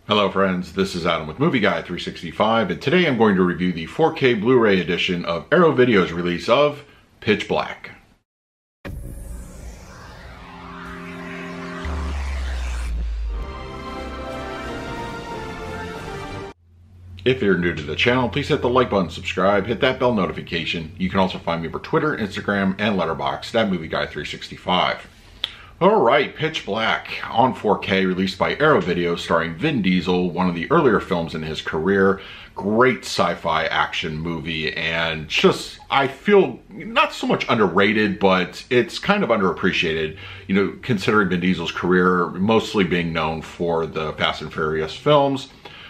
Hello friends, this is Adam with Movie Guy 365, and today I'm going to review the 4K Blu-ray edition of Arrow Video's release of Pitch Black. If you're new to the channel, please hit the like button, subscribe, hit that bell notification. You can also find me over Twitter, Instagram, and Letterboxd at Movie Guy 365. Alright, Pitch Black on 4K, released by Arrow Video, starring Vin Diesel, one of the earlier films in his career. Great sci-fi action movie, and just, I feel, not so much underrated, but it's kind of underappreciated, you know, considering Vin Diesel's career, mostly being known for the Fast and Furious films.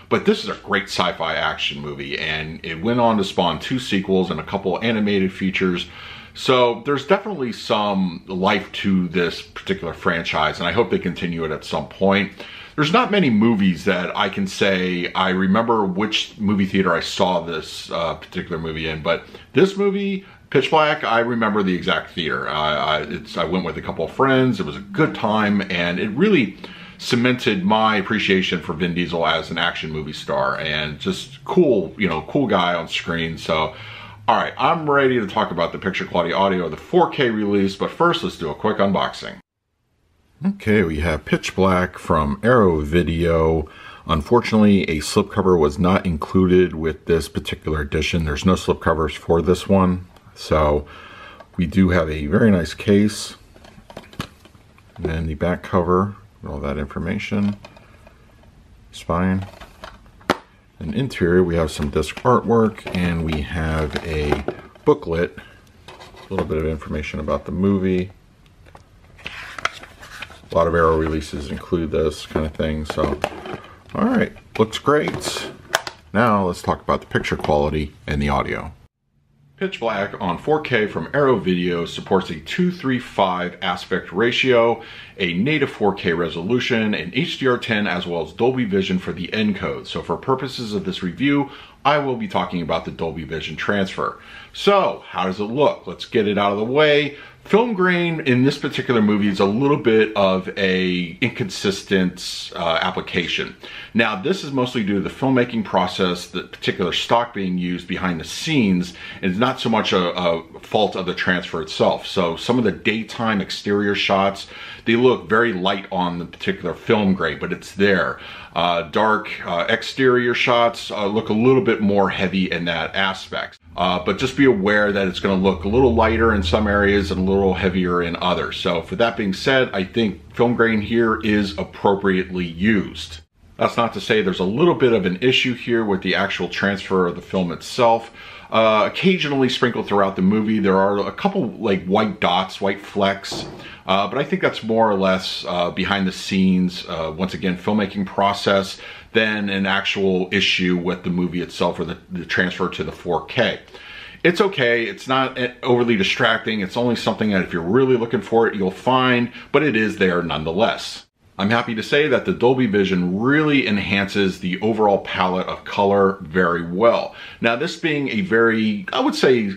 But this is a great sci-fi action movie, and it went on to spawn 2 sequels and a couple animated features. So there's definitely some life to this particular franchise, and I hope they continue it at some point. There's not many movies that I can say I remember which movie theater I saw this particular movie in, but this movie, Pitch Black, I remember the exact theater. I went with a couple of friends. It was a good time, and it really cemented my appreciation for Vin Diesel as an action movie star, and just cool, you know, cool guy on screen. So alright, I'm ready to talk about the picture quality audio of the 4K release, but first let's do a quick unboxing. Okay, we have Pitch Black from Arrow Video. Unfortunately, a slipcover was not included with this particular edition. There's no slipcovers for this one. So we do have a very nice case. And then the back cover, all that information. Spine. And interior, we have some disc artwork, and we have a booklet, a little bit of information about the movie. A lot of Arrow releases include this kind of thing, so alright, looks great. Now let's talk about the picture quality and the audio. Pitch Black on 4K from Arrow Video supports a 2:3:5 aspect ratio, a native 4K resolution, and HDR10 as well as Dolby Vision for the encode. So for purposes of this review, I will be talking about the Dolby Vision transfer. So how does it look? Let's get it out of the way. Film grain in this particular movie is a little bit of a inconsistent application. Now, this is mostly due to the filmmaking process, the particular stock being used behind the scenes, and it's not so much a fault of the transfer itself. So some of the daytime exterior shots, they look very light on the particular film grain, but it's there. Dark exterior shots look a little bit more heavy in that aspect. But just be aware that it's going to look a little lighter in some areas and a little heavier in others. So for that being said, I think film grain here is appropriately used. That's not to say there's a little bit of an issue here with the actual transfer of the film itself. Occasionally sprinkled throughout the movie, there are a couple like white dots, white flecks, but I think that's more or less behind the scenes, once again, filmmaking process, than an actual issue with the movie itself or the transfer to the 4K. It's okay, it's not overly distracting, it's only something that if you're really looking for it, you'll find, but it is there nonetheless. I'm happy to say that the Dolby Vision really enhances the overall palette of color very well. Now, this being a very, I would say,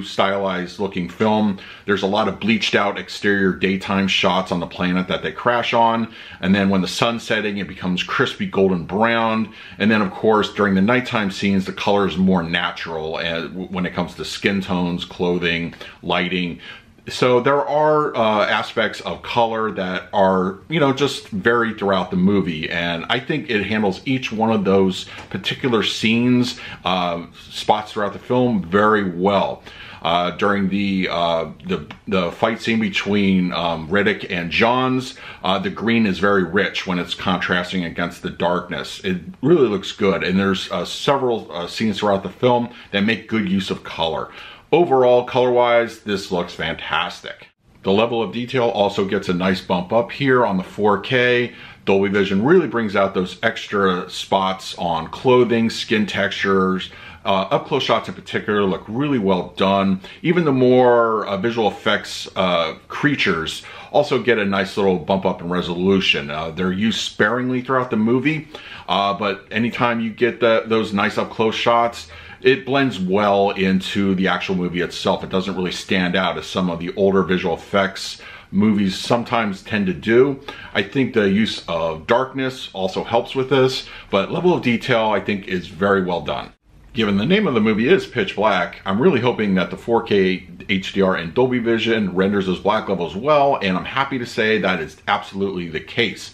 stylized looking film, there's a lot of bleached out exterior daytime shots on the planet that they crash on, and then when the sun's setting, it becomes crispy golden brown, and then of course during the nighttime scenes, the color is more natural when it comes to skin tones, clothing, lighting. So there are aspects of color that are, you know, just varied throughout the movie, and I think it handles each one of those particular scenes, spots throughout the film very well. During the fight scene between Riddick and Johns, the green is very rich when it's contrasting against the darkness. It really looks good, and there's several scenes throughout the film that make good use of color. Overall, color-wise, this looks fantastic. The level of detail also gets a nice bump up here on the 4K. Dolby Vision really brings out those extra spots on clothing, skin textures. Up-close shots in particular look really well done. Even the more visual effects creatures also get a nice little bump up in resolution. They're used sparingly throughout the movie, but anytime you get those nice up-close shots, it blends well into the actual movie itself. It doesn't really stand out as some of the older visual effects movies sometimes tend to do. I think the use of darkness also helps with this, but level of detail I think is very well done. Given the name of the movie is Pitch Black, I'm really hoping that the 4K HDR and Dolby Vision renders those black levels well, and I'm happy to say that is absolutely the case.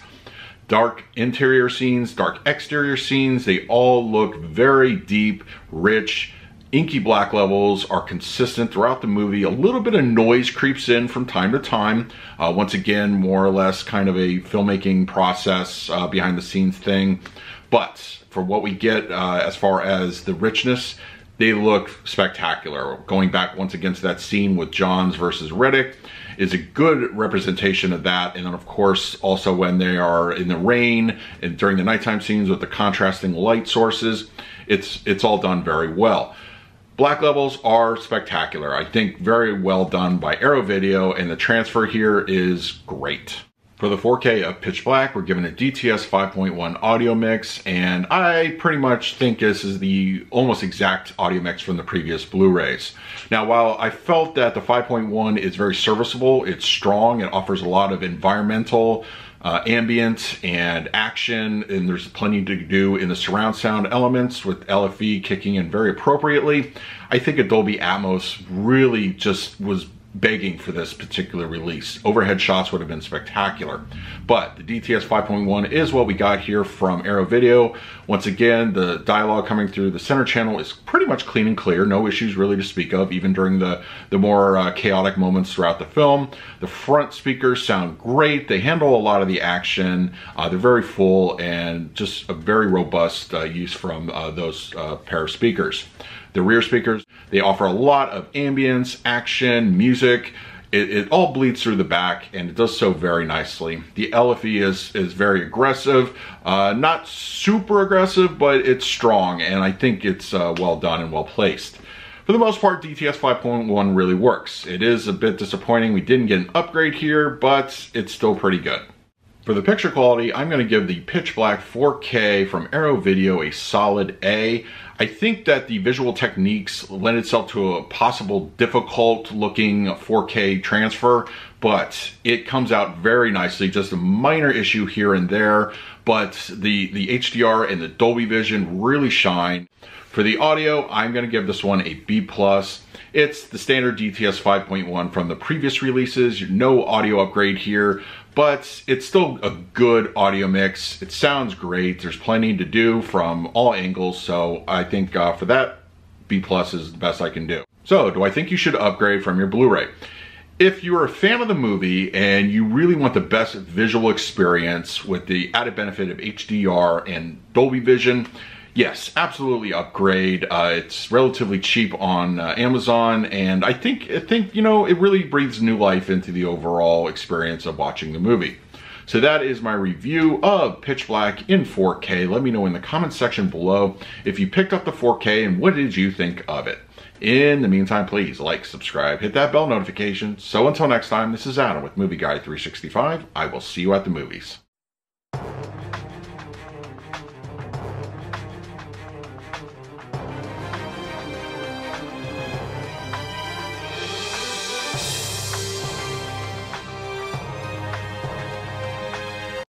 Dark interior scenes, dark exterior scenes, they all look very deep, rich, inky black levels are consistent throughout the movie. A little bit of noise creeps in from time to time. Once again, more or less kind of a filmmaking process, behind the scenes thing. But for what we get as far as the richness, they look spectacular. Going back once again to that scene with Johns versus Riddick is a good representation of that. And then of course also when they are in the rain and during the nighttime scenes with the contrasting light sources, it's all done very well. Black levels are spectacular. I think very well done by Arrow Video, and the transfer here is great. For the 4K of Pitch Black, we're given a DTS 5.1 audio mix, and I pretty much think this is the almost exact audio mix from the previous Blu-rays. Now, while I felt that the 5.1 is very serviceable, it's strong, it offers a lot of environmental, ambient and action, and there's plenty to do in the surround sound elements with LFE kicking in very appropriately. I think a Dolby Atmos really just was begging for this particular release. Overhead shots would have been spectacular. But the DTS 5.1 is what we got here from Arrow Video. Once again, the dialogue coming through the center channel is pretty much clean and clear. No issues really to speak of, even during the more chaotic moments throughout the film. The front speakers sound great. They handle a lot of the action. They're very full and just a very robust use from those pair of speakers. The rear speakers, they offer a lot of ambience, action, music. It all bleeds through the back, and it does so very nicely. The LFE is very aggressive, not super aggressive, but it's strong, and I think it's well done and well placed. For the most part, DTS 5.1 really works. It is a bit disappointing we didn't get an upgrade here, but it's still pretty good. For the picture quality, I'm going to give the Pitch Black 4K from Arrow Video a solid A. I think that the visual techniques lend itself to a possible difficult looking 4K transfer, but it comes out very nicely. Just a minor issue here and there, but the HDR and the Dolby Vision really shine. For the audio, I'm going to give this one a B+. It's the standard DTS 5.1 from the previous releases. No audio upgrade here, but it's still a good audio mix. It sounds great. There's plenty to do from all angles, so I think for that, B+ is the best I can do. So, do I think you should upgrade from your Blu-ray? If you're a fan of the movie and you really want the best visual experience with the added benefit of HDR and Dolby Vision, yes, absolutely upgrade. It's relatively cheap on Amazon, and I think you know, it really breathes new life into the overall experience of watching the movie. So that is my review of Pitch Black in 4K. Let me know in the comment section below if you picked up the 4K and what did you think of it. In the meantime, please like, subscribe, hit that bell notification. So until next time, this is Adam with Movie Guide 365. I will see you at the movies.